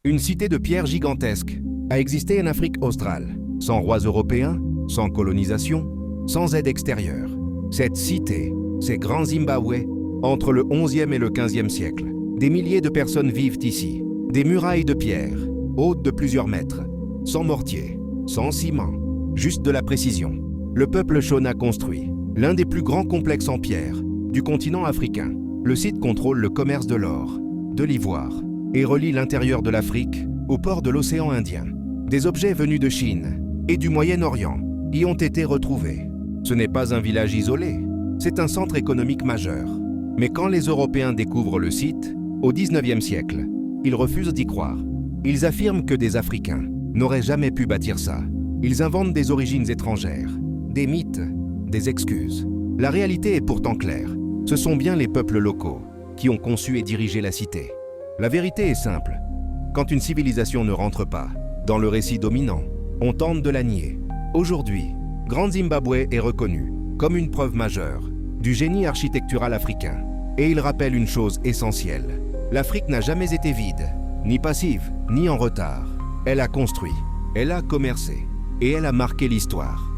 Une cité de pierre gigantesque a existé en Afrique australe, sans rois européens, sans colonisation, sans aide extérieure. Cette cité, c'est Grand Zimbabwe, entre le 11e et le 15e siècle. Des milliers de personnes vivent ici. Des murailles de pierre, hautes de plusieurs mètres, sans mortier, sans ciment, juste de la précision. Le peuple Shona construit l'un des plus grands complexes en pierre du continent africain. Le site contrôle le commerce de l'or, de l'ivoire et relie l'intérieur de l'Afrique au port de l'océan Indien. Des objets venus de Chine et du Moyen-Orient y ont été retrouvés. Ce n'est pas un village isolé, c'est un centre économique majeur. Mais quand les Européens découvrent le site, au 19e siècle, ils refusent d'y croire. Ils affirment que des Africains n'auraient jamais pu bâtir ça. Ils inventent des origines étrangères, des mythes, des excuses. La réalité est pourtant claire. Ce sont bien les peuples locaux qui ont conçu et dirigé la cité. La vérité est simple. Quand une civilisation ne rentre pas dans le récit dominant, on tente de la nier. Aujourd'hui, Grand Zimbabwe est reconnu comme une preuve majeure du génie architectural africain. Et il rappelle une chose essentielle. L'Afrique n'a jamais été vide, ni passive, ni en retard. Elle a construit, elle a commercé, et elle a marqué l'histoire.